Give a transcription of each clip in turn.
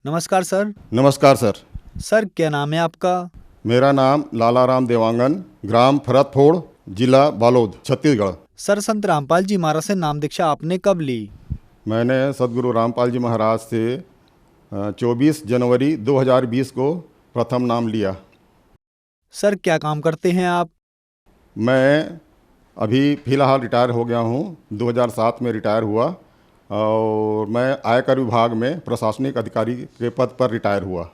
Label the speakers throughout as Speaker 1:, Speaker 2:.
Speaker 1: नमस्कार सर।
Speaker 2: नमस्कार sir.
Speaker 1: Sir क्या नाम है आपका?
Speaker 2: मेरा नाम लालाराम देवांगन, ग्राम फरतफोड़, जिला बालोद, छत्तीसगढ़।
Speaker 1: सर संत रामपाल जी महाराज से नाम दीक्षा आपने कब ली?
Speaker 2: मैंने सदगुरु रामपाल जी महाराज से 24 जनवरी 2020 को प्रथम नाम लिया।
Speaker 1: सर क्या काम करते हैं आप?
Speaker 2: मैं अभी फ़िलहाल रिटायर हो गया हूँ, 2007 में रिटायर हुआ और मैं आयकर विभाग में प्रशासनिक अधिकारी के पद पर रिटायर हुआ।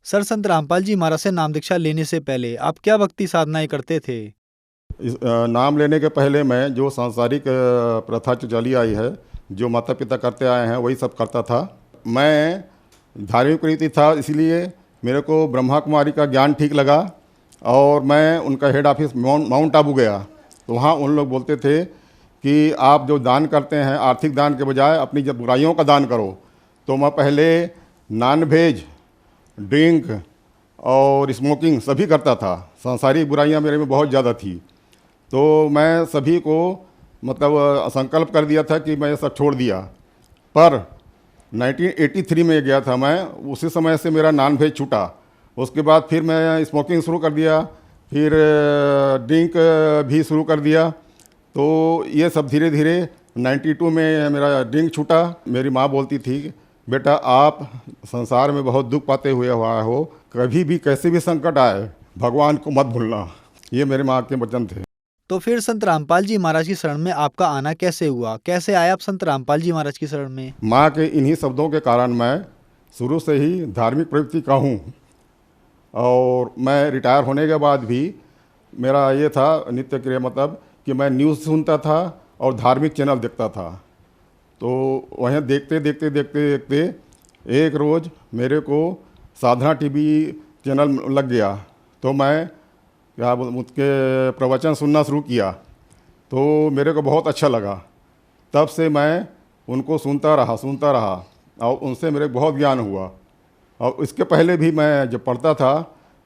Speaker 1: सर संत रामपाल जी महाराज से नाम दीक्षा लेने से पहले आप क्या भक्ति साधनाएं करते थे?
Speaker 2: नाम लेने के पहले मैं जो सांसारिक प्रथा जो चली आई है, जो माता पिता करते आए हैं वही सब करता था। मैं धार्मिक प्रवृत्ति था, इसलिए मेरे को ब्रह्मा कुमारी का ज्ञान ठीक लगा और मैं उनका हेड ऑफिस माउंट आबू गया। तो वहाँ उन लोग बोलते थे कि आप जो दान करते हैं आर्थिक दान के बजाय अपनी जब बुराइयों का दान करो। तो मैं पहले नॉन वेज, ड्रिंक और स्मोकिंग सभी करता था। सांसारिक बुराइयां मेरे में बहुत ज़्यादा थी। तो मैं सभी को मतलब संकल्प कर दिया था कि मैं सब छोड़ दिया। पर 1983 में गया था मैं, उसी समय से मेरा नॉन वेज छूटा। उसके बाद फिर मैं स्मोकिंग शुरू कर दिया, फिर ड्रिंक भी शुरू कर दिया। तो ये सब धीरे धीरे 92 में मेरा ड्रिंक छूटा। मेरी माँ बोलती थी, बेटा आप संसार में बहुत दुख पाते हुए हुआ हो, कभी भी कैसे भी संकट आए भगवान को मत भूलना। ये मेरे माँ के वचन थे।
Speaker 1: तो फिर संत रामपाल जी महाराज की शरण में आपका आना कैसे हुआ? कैसे आए आप संत रामपाल जी महाराज की शरण में?
Speaker 2: माँ के इन्हीं शब्दों के कारण मैं शुरू से ही धार्मिक प्रवृत्ति का हूँ और मैं रिटायर होने के बाद भी मेरा ये था नित्य क्रिया, मतलब कि मैं न्यूज़ सुनता था और धार्मिक चैनल देखता था। तो वहीं देखते देखते देखते देखते एक रोज़ मेरे को साधना टीवी चैनल लग गया। तो मैं क्या उसके प्रवचन सुनना शुरू किया, तो मेरे को बहुत अच्छा लगा। तब से मैं उनको सुनता रहा और उनसे मेरे बहुत ज्ञान हुआ। और इसके पहले भी मैं जब पढ़ता था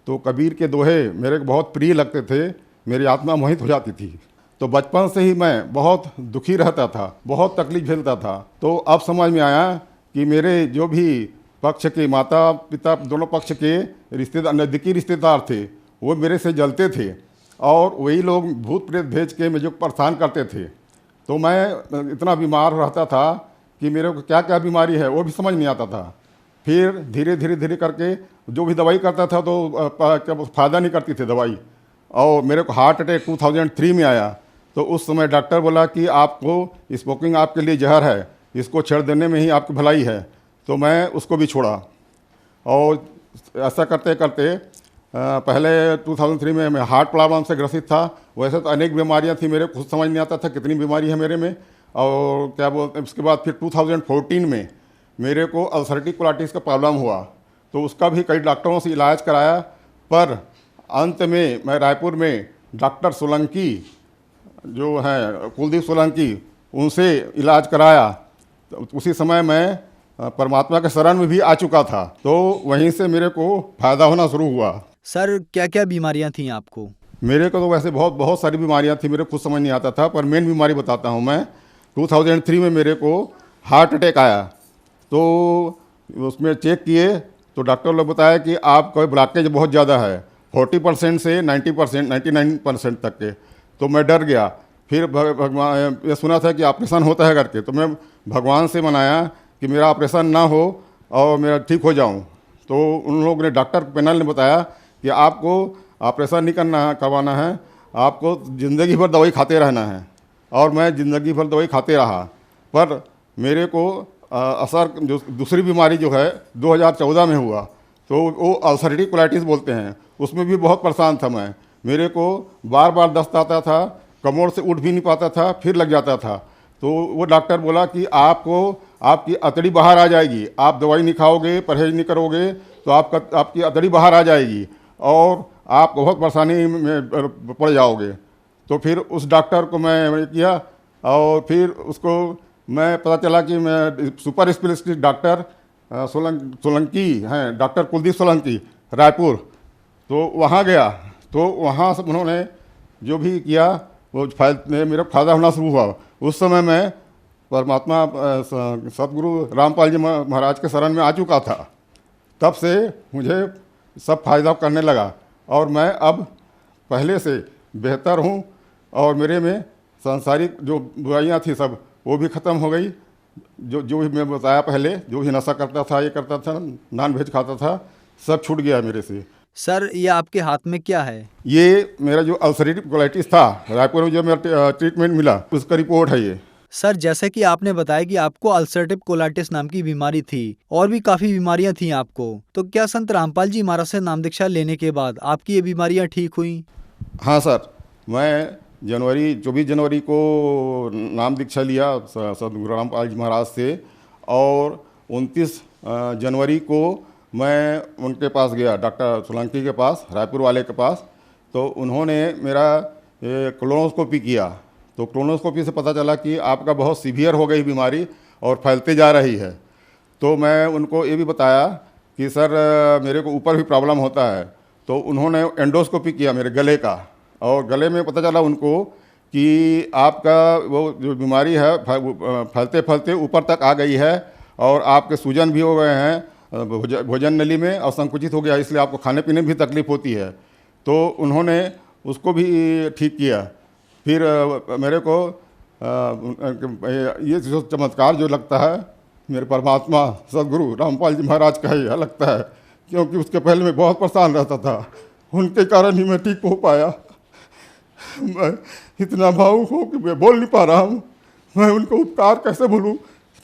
Speaker 2: तो कबीर के दोहे मेरे को बहुत प्रिय लगते थे, मेरी आत्मा मोहित हो जाती थी। तो बचपन से ही मैं बहुत दुखी रहता था, बहुत तकलीफ झेलता था। तो अब समझ में आया कि मेरे जो भी पक्ष के माता पिता दोनों पक्ष के रिश्तेदार, नज़दीकी रिश्तेदार थे, वो मेरे से जलते थे और वही लोग भूत प्रेत भेज के मुझे परेशान करते थे। तो मैं इतना बीमार रहता था कि मेरे को क्या क्या बीमारी है वो भी समझ नहीं आता था। फिर धीरे धीरे धीरे करके जो भी दवाई करता था तो क्या फ़ायदा नहीं करती थी दवाई। और मेरे को हार्ट अटैक 2003 में आया। तो उस समय डॉक्टर बोला कि आपको स्मोकिंग आपके लिए जहर है, इसको छोड़ देने में ही आपकी भलाई है। तो मैं उसको भी छोड़ा और ऐसा करते करते पहले 2003 में मैं हार्ट प्रॉब्लम से ग्रसित था। वैसे तो अनेक बीमारियां थी, मेरे को खुद समझ नहीं आता था कितनी बीमारी है मेरे में। और क्या बोलते हैं, उसके बाद फिर 2014 में मेरे को अल्सरेटिव कोलाइटिस का प्रॉब्लम हुआ। तो उसका भी कई डॉक्टरों से इलाज कराया, पर अंत में मैं रायपुर में डॉक्टर सोलंकी जो हैं कुलदीप सोलंकी, उनसे इलाज कराया। तो उसी समय मैं परमात्मा के शरण में भी आ चुका था। तो वहीं से मेरे को फ़ायदा होना शुरू हुआ।
Speaker 1: सर क्या क्या बीमारियां थी आपको?
Speaker 2: मेरे को तो वैसे बहुत बहुत सारी बीमारियां थी, मेरे को खुद समझ नहीं आता था, पर मेन बीमारी बताता हूँ मैं। 2003 में मेरे को हार्ट अटैक आया। तो उसमें चेक किए तो डॉक्टर लोग बताया कि आपका ब्लॉकेज बहुत ज़्यादा है, 40% से 90%, 99% तक के। तो मैं डर गया। फिर भगवान, ये सुना था कि ऑपरेशन होता है करके, तो मैं भगवान से मनाया कि मेरा ऑपरेशन ना हो और मेरा ठीक हो जाऊं। तो उन लोगों ने, डॉक्टर पैनल ने बताया कि आपको ऑपरेशन नहीं करवाना है, आपको ज़िंदगी भर दवाई खाते रहना है। और मैं ज़िंदगी भर दवाई खाते रहा, पर मेरे को असर जो दूसरी बीमारी जो है 2014 में हुआ, तो वो अल्सरेटिव कोलाइटिस बोलते हैं, उसमें भी बहुत परेशान था मैं। मेरे को बार बार दस्त आता था, कमर से उठ भी नहीं पाता था, फिर लग जाता था। तो वो डॉक्टर बोला कि आपको आपकी अतड़ी बाहर आ जाएगी, आप दवाई नहीं खाओगे, परहेज नहीं करोगे तो आपकी अतड़ी बाहर आ जाएगी और आप बहुत परेशानी में पड़ जाओगे। तो फिर उस डॉक्टर को मैं किया और फिर उसको मैं पता चला कि मैं सुपर स्पेशलिस्ट डॉक्टर सोलंकी हैं, डॉक्टर कुलदीप सोलंकी, रायपुर। तो वहाँ गया तो वहाँ से उन्होंने जो भी किया वो मेरा फ़ायदा होना शुरू हुआ। उस समय मैं परमात्मा सतगुरु रामपाल जी महाराज के शरण में आ चुका था, तब से मुझे सब फायदा करने लगा और मैं अब पहले से बेहतर हूँ और मेरे में सांसारिक जो बुराइयाँ थी सब वो भी ख़त्म हो गई। जो भी मैं बताया पहले, जो भी नशा करता था, ये करता था, नॉन वेज खाता था, सब छूट गया मेरे से।
Speaker 1: सर ये आपके हाथ में क्या है?
Speaker 2: ये मेरा जो अल्सरेटिव कोलाइटिस था, रायपुर में जो मेरा ट्रीटमेंट मिला, उसका रिपोर्ट है ये।
Speaker 1: सर जैसे कि आपने बताया कि आपको अल्सरेटिव कोलाइटिस नाम की बीमारी थी और भी काफी बीमारियां थी आपको, तो क्या संत रामपाल जी महाराज से नाम दीक्षा लेने के बाद आपकी ये बीमारियां ठीक हुई?
Speaker 2: हाँ सर, मैं 24 जनवरी को नाम दीक्षा लिया सदगुरु रामपाल जी महाराज से और 29 जनवरी को मैं उनके पास गया, डॉक्टर सोलंकी के पास, रायपुर वाले के पास। तो उन्होंने मेरा कोलोनोस्कोपी किया, तो कोलोनोस्कोपी से पता चला कि आपका बहुत सीवियर हो गई बीमारी और फैलते जा रही है। तो मैं उनको ये भी बताया कि सर मेरे को ऊपर भी प्रॉब्लम होता है। तो उन्होंने एंडोस्कोपी किया मेरे गले का और गले में पता चला उनको कि आपका वो जो बीमारी है फैलते फैलते ऊपर तक आ गई है और आपके सूजन भी हो गए हैं भोजन नली में और संकुचित हो गया, इसलिए आपको खाने पीने में भी तकलीफ होती है। तो उन्होंने उसको भी ठीक किया। फिर मेरे को ये जो चमत्कार जो लगता है मेरे परमात्मा सदगुरु रामपाल जी महाराज का ही लगता है, क्योंकि उसके पहले मैं बहुत परेशान रहता था, उनके कारण ही मैं ठीक हो पाया। मैं इतना भावुक हूँ कि मैं बोल नहीं पा रहा हूँ। मैं उनको उपकार कैसे भूलूँ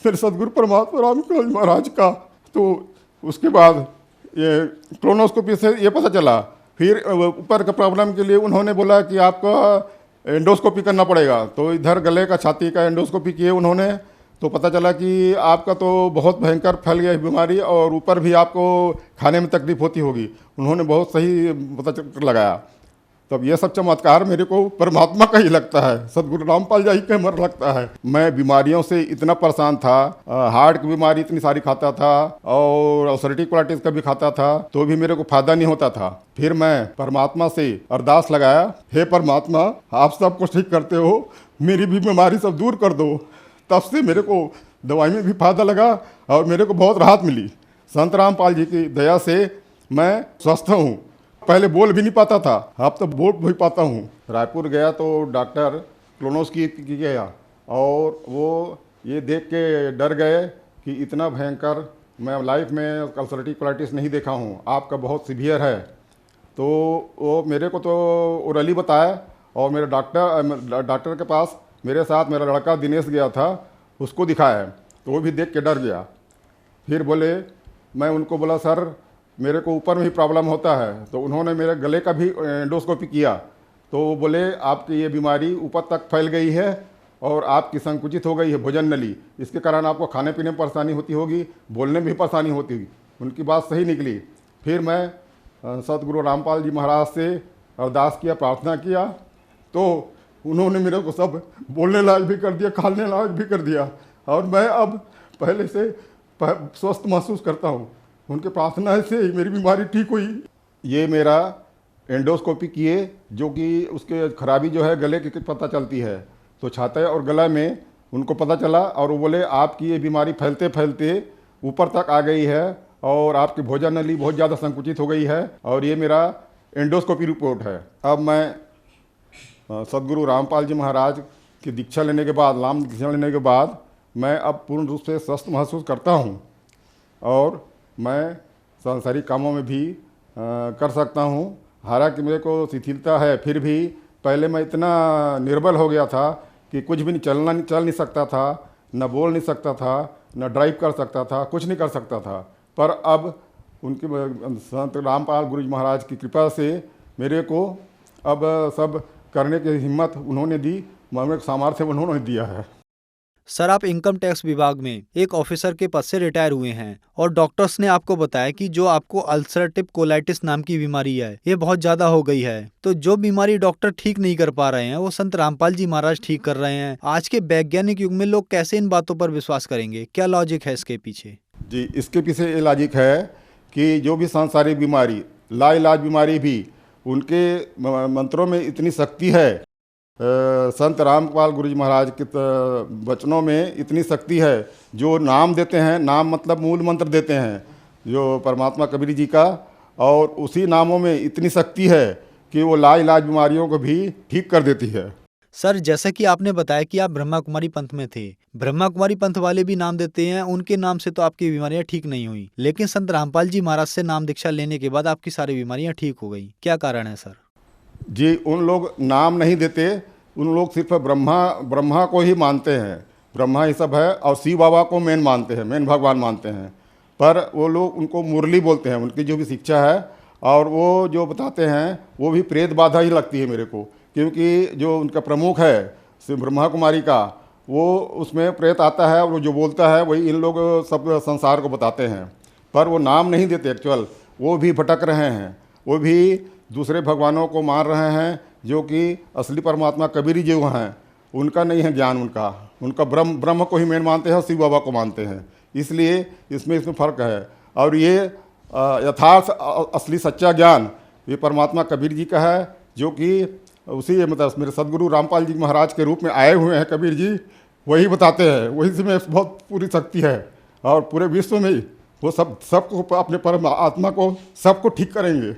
Speaker 2: मेरे सदगुरु परमात्मा रामपाल जी महाराज का। तो उसके बाद ये कोलोनोस्कोपी से ये पता चला। फिर ऊपर का प्रॉब्लम के लिए उन्होंने बोला कि आपका एंडोस्कोपी करना पड़ेगा। तो इधर गले का, छाती का एंडोस्कोपी किए उन्होंने, तो पता चला कि आपका तो बहुत भयंकर फैल गया है बीमारी और ऊपर भी आपको खाने में तकलीफ होती होगी। उन्होंने बहुत सही पता लगाया। तब ये सब चमत्कार मेरे को परमात्मा का ही लगता है, सदगुरु रामपाल जी का मर लगता है। मैं बीमारियों से इतना परेशान था, हार्ट की बीमारी इतनी सारी खाता था और अल्सरेटिव कोलाइटिस का भी खाता था, तो भी मेरे को फायदा नहीं होता था। फिर मैं परमात्मा से अरदास लगाया, हे परमात्मा आप सब कुछ ठीक करते हो, मेरी भी बीमारी सब दूर कर दो। तब से मेरे को दवाई में भी फायदा लगा और मेरे को बहुत राहत मिली। संत रामपाल जी की दया से मैं स्वस्थ हूँ। पहले बोल भी नहीं पाता था, अब तो बोल भी पाता हूँ। रायपुर गया तो डॉक्टर कोलोनोस्कोपी गया और वो ये देख के डर गए कि इतना भयंकर मैं लाइफ में अल्सरेटिव कोलाइटिस नहीं देखा हूँ, आपका बहुत सीवियर है। तो वो मेरे को तो ओरली बताया और मेरे डॉक्टर के पास मेरे साथ मेरा लड़का दिनेश गया था, उसको दिखाया, तो वो भी देख के डर गया। फिर बोले, मैं उनको बोला सर मेरे को ऊपर में ही प्रॉब्लम होता है। तो उन्होंने मेरे गले का भी एंडोस्कोपी किया, तो वो बोले आपकी ये बीमारी ऊपर तक फैल गई है और आपकी संकुचित हो गई है भोजन नली, इसके कारण आपको खाने पीने में परेशानी होती होगी, बोलने में भी परेशानी होती होगी। उनकी बात सही निकली। फिर मैं सतगुरु रामपाल जी महाराज से अरदास किया, प्रार्थना किया, तो उन्होंने मेरे को सब बोलने लायक भी कर दिया, खाने लायक भी कर दिया और मैं अब पहले से स्वस्थ महसूस करता हूँ। उनके प्रार्थना से मेरी बीमारी ठीक हुई। ये मेरा एंडोस्कोपी किए, जो कि उसके खराबी जो है गले की पता चलती है, तो छाती और गला में उनको पता चला और वो बोले आपकी ये बीमारी फैलते फैलते ऊपर तक आ गई है और आपकी भोजन नली बहुत ज़्यादा संकुचित हो गई है और ये मेरा एंडोस्कोपी रिपोर्ट है। अब मैं सदगुरु रामपाल जी महाराज की दीक्षा लेने के बाद, नाम दीक्षा लेने के बाद मैं अब पूर्ण रूप से स्वस्थ महसूस करता हूँ और मैं सांसारिक कामों में भी कर सकता हूँ। हालांकि मेरे को शिथिलता है, फिर भी पहले मैं इतना निर्बल हो गया था कि कुछ भी नहीं चल नहीं सकता था, न बोल नहीं सकता था, न ड्राइव कर सकता था, कुछ नहीं कर सकता था। पर अब उनके संत रामपाल गुरु जी महाराज की कृपा से मेरे को अब सब करने की हिम्मत उन्होंने दी, मेरे को सामर्थ्य उन्होंने दिया है।
Speaker 1: सर आप इनकम टैक्स विभाग में एक ऑफिसर के पद से रिटायर हुए हैं और डॉक्टर्स ने आपको बताया कि जो आपको अल्सरेटिव कोलाइटिस नाम की बीमारी है ये बहुत ज्यादा हो गई है। तो जो बीमारी डॉक्टर ठीक नहीं कर पा रहे हैं वो संत रामपाल जी महाराज ठीक कर रहे हैं। आज के वैज्ञानिक युग में लोग कैसे इन बातों पर विश्वास करेंगे? क्या लॉजिक है इसके पीछे?
Speaker 2: जी, इसके पीछे ये लॉजिक है कि जो भी सांसारिक बीमारी, लाइलाज बीमारी भी, उनके मंत्रों में इतनी शक्ति है संत रामपाल गुरु जी महाराज के वचनों में इतनी शक्ति है। जो नाम देते हैं, नाम मतलब मूल मंत्र देते हैं जो परमात्मा कबीर जी का, और उसी नामों में इतनी शक्ति है कि वो लाइलाज बीमारियों को भी ठीक कर देती है।
Speaker 1: सर, जैसा कि आपने बताया कि आप ब्रह्मा कुमारी पंथ में थे, ब्रह्मा कुमारी पंथ वाले भी नाम देते हैं, उनके नाम से तो आपकी बीमारियां ठीक नहीं हुई, लेकिन संत रामपाल जी महाराज से नाम दीक्षा लेने के बाद आपकी सारी बीमारियां ठीक हो गई। क्या कारण है सर?
Speaker 2: जी, उन लोग नाम नहीं देते, उन लोग सिर्फ ब्रह्मा को ही मानते हैं, ब्रह्मा ही सब है, और शिव बाबा को मेन मानते हैं, मेन भगवान मानते हैं। पर वो लोग उनको मुरली बोलते हैं, उनकी जो भी शिक्षा है, और वो जो बताते हैं वो भी प्रेत बाधा ही लगती है मेरे को, क्योंकि जो उनका प्रमुख है शिव ब्रह्मा कुमारी का, वो उसमें प्रेत आता है और वो जो बोलता है वही इन लोग सब संसार को बताते हैं। पर वो नाम नहीं देते एक्चुअल, वो भी भटक रहे हैं, वो भी दूसरे भगवानों को मान रहे हैं, जो कि असली परमात्मा कबीर जी हैं उनका नहीं है ज्ञान, उनका ब्रह्म को ही मेन मानते हैं और शिव बाबा को मानते हैं। इसलिए इसमें फ़र्क है। और ये यथार्थ असली सच्चा ज्ञान ये परमात्मा कबीर जी का है, जो कि उसी मतलब मेरे सदगुरु रामपाल जी महाराज के रूप में आए हुए हैं कबीर जी, वही बताते हैं, वही से में बहुत पूरी शक्ति है। और पूरे विश्व में वो सबको अपने परमात्मा को सबको ठीक करेंगे।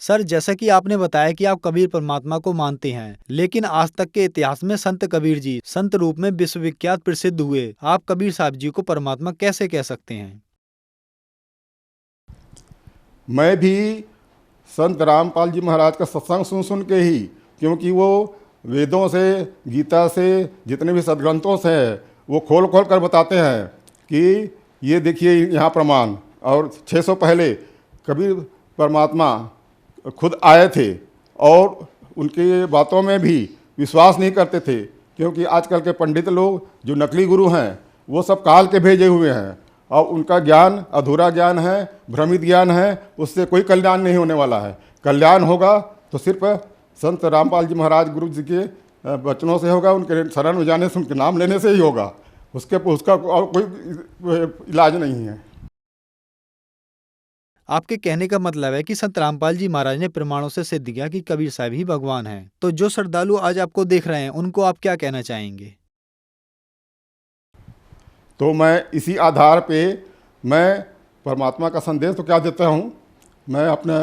Speaker 1: सर, जैसा कि आपने बताया कि आप कबीर परमात्मा को मानते हैं, लेकिन आज तक के इतिहास में संत कबीर जी संत रूप में विश्वविख्यात प्रसिद्ध हुए, आप कबीर साहब जी को परमात्मा कैसे कह सकते हैं?
Speaker 2: मैं भी संत रामपाल जी महाराज का सत्संग सुन के ही, क्योंकि वो वेदों से, गीता से, जितने भी सदग्रंथों से वो खोल कर बताते हैं कि ये देखिए यहाँ प्रमाण। और 600 पहले कबीर परमात्मा खुद आए थे और उनकी बातों में भी विश्वास नहीं करते थे, क्योंकि आजकल के पंडित लोग जो नकली गुरु हैं वो सब काल के भेजे हुए हैं, और उनका ज्ञान अधूरा ज्ञान है, भ्रमित ज्ञान है, उससे कोई कल्याण नहीं होने वाला है। कल्याण होगा तो सिर्फ संत रामपाल जी महाराज गुरु जी के वचनों से होगा, उनके शरण में जाने से, उनके नाम लेने से ही होगा, उसका और कोई इलाज नहीं है।
Speaker 1: आपके कहने का मतलब है कि संत रामपाल जी महाराज ने प्रमाणों से सिद्ध किया कि कबीर साहब ही भगवान हैं। तो जो श्रद्धालु आज आपको देख रहे हैं, उनको आप क्या कहना चाहेंगे?
Speaker 2: तो मैं इसी आधार पे मैं परमात्मा का संदेश तो क्या देता हूँ, मैं अपने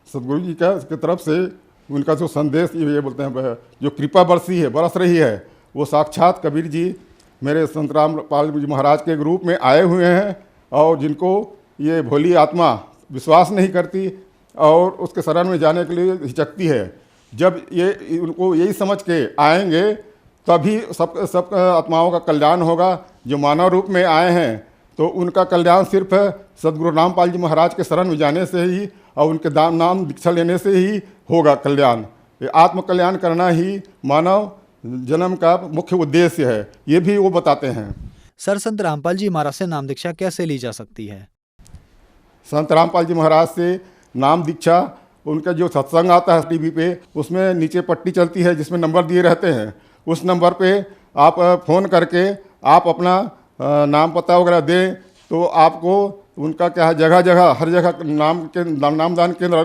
Speaker 2: सदगुरु जी की तरफ से उनका जो संदेश ये बोलते हैं, जो कृपा बरस रही है, वो साक्षात कबीर जी मेरे संत रामपाल जी महाराज के रूप में आए हुए हैं, और जिनको ये भोली आत्मा विश्वास नहीं करती और उसके शरण में जाने के लिए हिचकती है, जब ये उनको यही समझ के आएंगे तभी सब आत्माओं का कल्याण होगा। जो मानव रूप में आए हैं तो उनका कल्याण सिर्फ सदगुरु रामपाल जी महाराज के शरण में जाने से ही और उनके नाम दीक्षा लेने से ही होगा कल्याण। ये आत्म कल्याण करना ही मानव जन्म का मुख्य उद्देश्य है, ये भी वो बताते हैं।
Speaker 1: सर, संत रामपाल जी महाराज से नाम दीक्षा कैसे ली जा सकती है?
Speaker 2: संत रामपाल जी महाराज से नाम दीक्षा, उनका जो सत्संग आता है टीवी पे, उसमें नीचे पट्टी चलती है जिसमें नंबर दिए रहते हैं, उस नंबर पे आप फ़ोन करके आप अपना नाम पता वगैरह दें तो आपको उनका क्या है, जगह जगह हर जगह नामदान केंद्र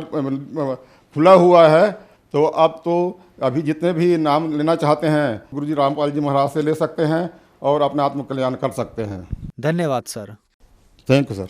Speaker 2: खुला हुआ है। तो अब तो अभी जितने भी नाम लेना चाहते हैं गुरु जी रामपाल जी महाराज से ले सकते हैं और अपना आत्म कल्याण कर सकते हैं।
Speaker 1: धन्यवाद सर।
Speaker 2: Thank you sir.